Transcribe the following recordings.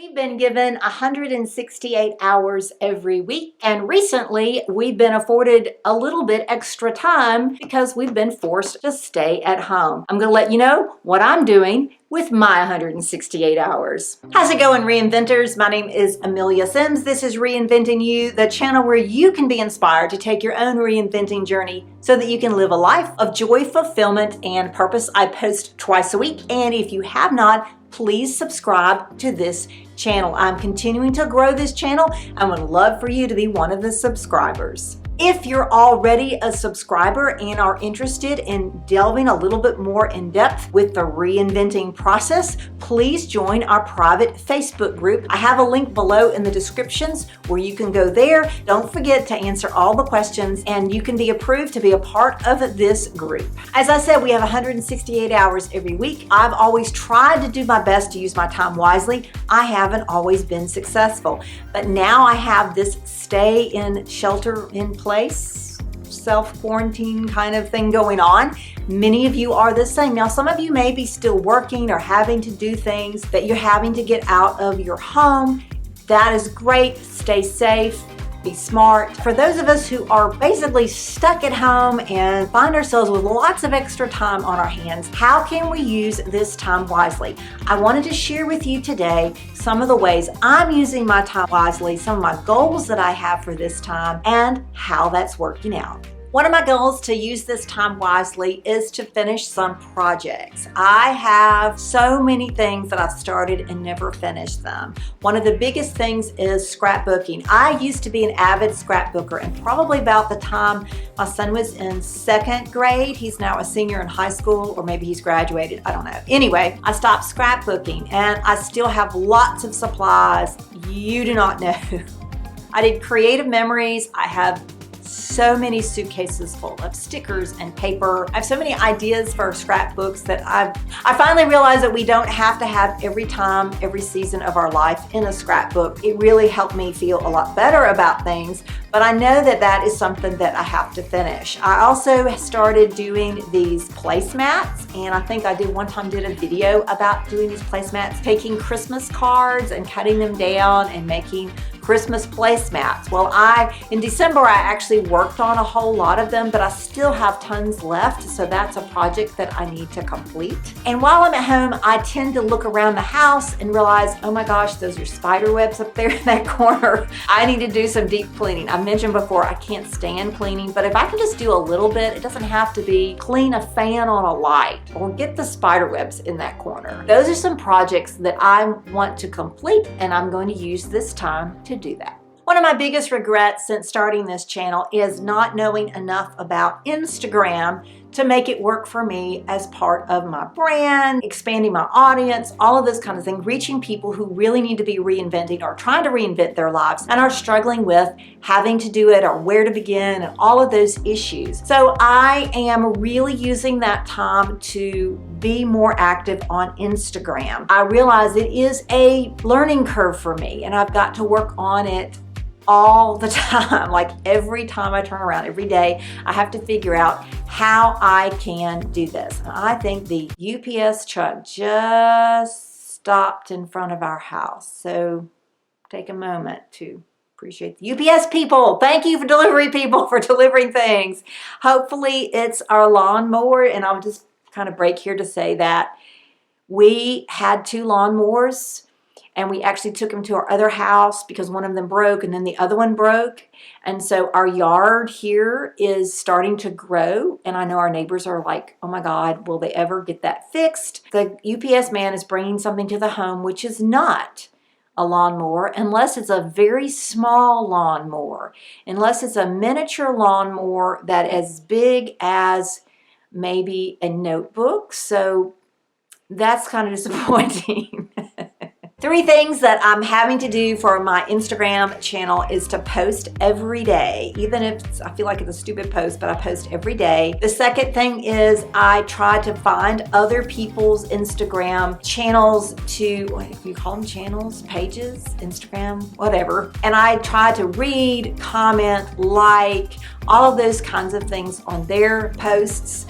We've been given 168 hours every week, and recently we've been afforded a little bit extra time because we've been forced to stay at home. I'm going to let you know what I'm doing with my 168 hours. How's it going, Reinventors? My name is Amelia Sims. This is Reinventing You, the channel where you can be inspired to take your own reinventing journey so that you can live a life of joy, fulfillment, and purpose. I post twice a week, and if you have not, please subscribe to this channel. I'm continuing to grow this channel. I would love for you to be one of the subscribers. If you're already a subscriber and are interested in delving a little bit more in depth with the reinventing process, please join our private Facebook group. I have a link below in the descriptions where you can go there. Don't forget to answer all the questions and you can be approved to be a part of this group. As I said, we have 168 hours every week. I've always tried to do my best to use my time wisely. I haven't always been successful, but now I have this stay in shelter in place, self-quarantine kind of thing going on. Many of you are the same. Now, some of you may be still working or having to do things that you're having to get out of your home. That is great. Stay safe. Be smart. For those of us who are basically stuck at home and find ourselves with lots of extra time on our hands, how can we use this time wisely? I wanted to share with you today some of the ways I'm using my time wisely, some of my goals that I have for this time, and how that's working out. One of my goals to use this time wisely is to finish some projects. I have so many things that I've started and never finished them. One of the biggest things is scrapbooking. I used to be an avid scrapbooker, and probably about the time my son was in second grade, he's now a senior in high school, or maybe he's graduated, I don't know. Anyway, I stopped scrapbooking and I still have lots of supplies you do not know. I did creative memories. I have so many suitcases full of stickers and paper. I have so many ideas for scrapbooks that I finally realized that we don't have to have every time, every season of our life in a scrapbook. It really helped me feel a lot better about things, but I know that that is something that I have to finish. I also started doing these placemats, and I think I did a video about doing these placemats, taking Christmas cards and cutting them down and making Christmas placemats. Well, in December, I actually worked on a whole lot of them, but I still have tons left. So that's a project that I need to complete. And while I'm at home, I tend to look around the house and realize, oh my gosh, those are spider webs up there in that corner. I need to do some deep cleaning. I mentioned before, I can't stand cleaning, but if I can just do a little bit, it doesn't have to be clean a fan on a light or get the spider webs in that corner. Those are some projects that I want to complete, and I'm going to use this time to do that. One of my biggest regrets since starting this channel is not knowing enough about Instagram to make it work for me as part of my brand, expanding my audience, all of those kind of things, reaching people who really need to be reinventing or trying to reinvent their lives and are struggling with having to do it or where to begin and all of those issues. So I am really using that time to be more active on Instagram. I realize it is a learning curve for me, and I've got to work on it all the time. Like every time I turn around, every day, I have to figure out how I can do this. And I think the UPS truck just stopped in front of our house. So take a moment to appreciate the UPS people. Thank you for delivery people for delivering things. Hopefully it's our lawnmower, and I'll just kind of break here to say that we had 2 lawnmowers. And we actually took them to our other house because one of them broke and then the other one broke. And so our yard here is starting to grow. And I know our neighbors are like, oh my God, will they ever get that fixed? The UPS man is bringing something to the home, which is not a lawnmower, unless it's a very small lawnmower, unless it's a miniature lawnmower that is big as maybe a notebook. So that's kind of disappointing. 3 things that I'm having to do for my Instagram channel is to post every day, even if I feel like it's a stupid post, but I post every day. The second thing is I try to find other people's Instagram channels to, what do you call them, channels, pages, Instagram, whatever. And I try to read, comment, like, all of those kinds of things on their posts.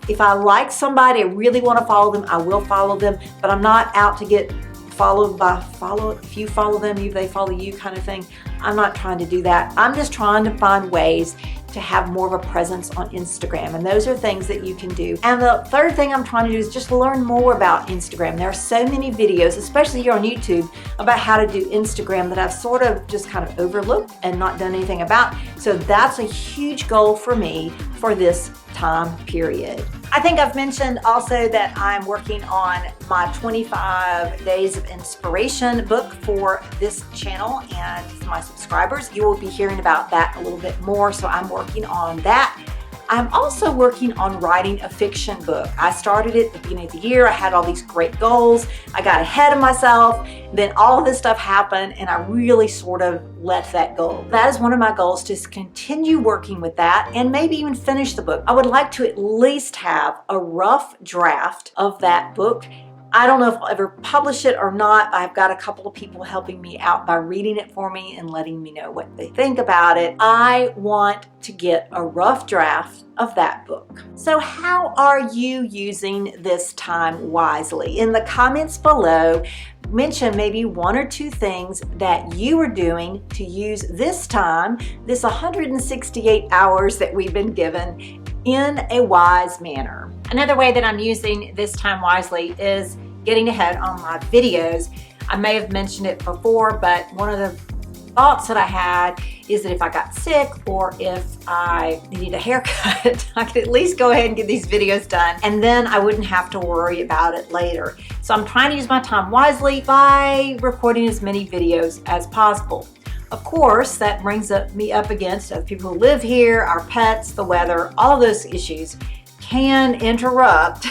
If I like somebody, I really want to follow them, I will follow them, but I'm not out to get if you follow them, they follow you kind of thing. I'm not trying to do that. I'm just trying to find ways to have more of a presence on Instagram, and those are things that you can do. And the third thing I'm trying to do is just learn more about Instagram. There are so many videos, especially here on YouTube, about how to do Instagram that I've sort of just kind of overlooked and not done anything about. So that's a huge goal for me for this time period. I think I've mentioned also that I'm working on my 25 Days of Inspiration book for this channel and my subscribers. You will be hearing about that a little bit more, so I'm working on that. I'm also working on writing a fiction book. I started it at the beginning of the year. I had all these great goals. I got ahead of myself. Then all of this stuff happened and I really sort of let that go. That is one of my goals, to continue working with that and maybe even finish the book. I would like to at least have a rough draft of that book. I don't know if I'll ever publish it or not. I've got a couple of people helping me out by reading it for me and letting me know what they think about it. I want to get a rough draft of that book. So how are you using this time wisely? In the comments below, mention maybe 1 or 2 things that you are doing to use this time, this 168 hours that we've been given, in a wise manner. Another way that I'm using this time wisely is getting ahead on my videos. I may have mentioned it before, but one of the thoughts that I had is that if I got sick or if I needed a haircut, I could at least go ahead and get these videos done, and then I wouldn't have to worry about it later. So I'm trying to use my time wisely by recording as many videos as possible. Of course, that brings me up against other people who live here, our pets, the weather, all of those issues can interrupt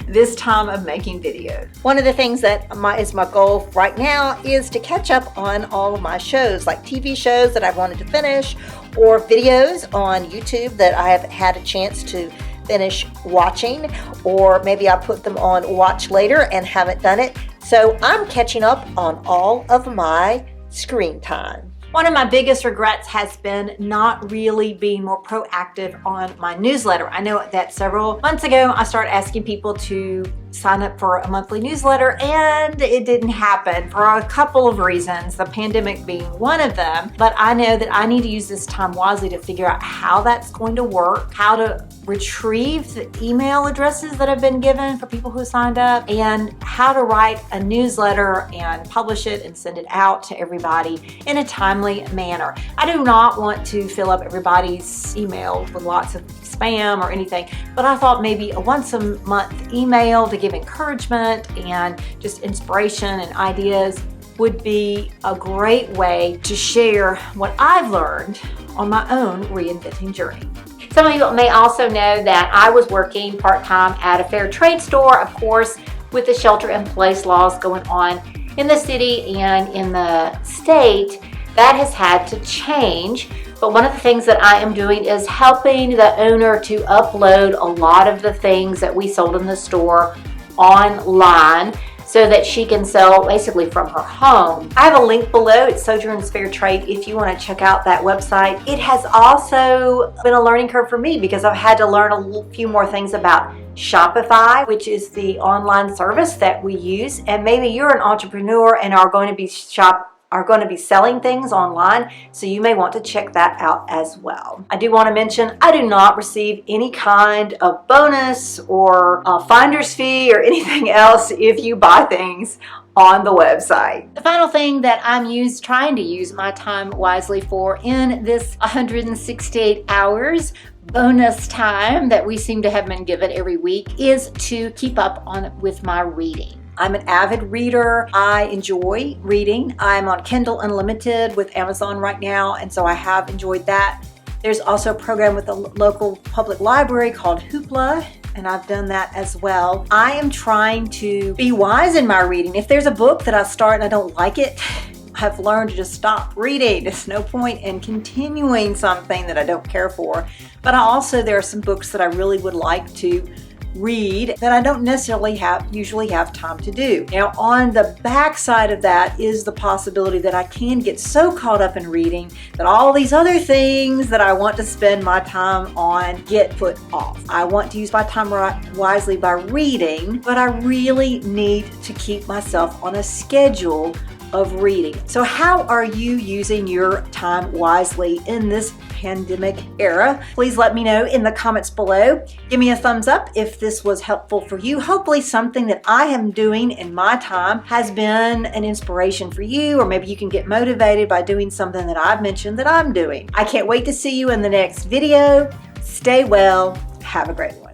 this time of making videos. One of the things that is my goal right now is to catch up on all of my shows, like TV shows that I've wanted to finish, or videos on YouTube that I have had a chance to finish watching, or maybe I put them on watch later and haven't done it. So I'm catching up on all of my screen time. One of my biggest regrets has been not really being more proactive on my newsletter. I know that several months ago I started asking people to sign up for a monthly newsletter, and it didn't happen for a couple of reasons, the pandemic being one of them. But I know that I need to use this time wisely to figure out how that's going to work, how to retrieve the email addresses that have been given for people who signed up, and how to write a newsletter and publish it and send it out to everybody in a timely manner. I do not want to fill up everybody's email with lots of spam or anything, but I thought maybe a once a month email to give encouragement and just inspiration and ideas would be a great way to share what I've learned on my own reinventing journey. Some of you may also know that I was working part-time at a fair trade store, of course, with the shelter-in-place laws going on in the city and in the state. That has had to change. But one of the things that I am doing is helping the owner to upload a lot of the things that we sold in the store online so that she can sell basically from her home. I have a link below. It's Sojourn's Fair Trade if you want to check out that website. It has also been a learning curve for me because I've had to learn a few more things about Shopify, which is the online service that we use. And maybe you're an entrepreneur and are going to be selling things online, so you may want to check that out as well. I do want to mention I do not receive any kind of bonus or finder's fee or anything else if you buy things on the website. The final thing that I'm trying to use my time wisely for in this 168 hours bonus time that we seem to have been given every week is to keep up with my reading. I'm an avid reader. I enjoy reading. I'm on Kindle Unlimited with Amazon right now, and so I have enjoyed that. There's also a program with the local public library called Hoopla, and I've done that as well. I am trying to be wise in my reading. If there's a book that I start and I don't like it, I've learned to just stop reading. There's no point in continuing something that I don't care for. But there are some books that I really would like to read that I don't necessarily usually have time to do. Now, on the back side of that is the possibility that I can get so caught up in reading that all these other things that I want to spend my time on get put off. I want to use my time wisely by reading, but I really need to keep myself on a schedule of reading. So how are you using your time wisely in this pandemic era? Please let me know in the comments below. Give me a thumbs up if this was helpful for you. Hopefully something that I am doing in my time has been an inspiration for you, or maybe you can get motivated by doing something that I've mentioned that I'm doing. I can't wait to see you in the next video. Stay well. Have a great one.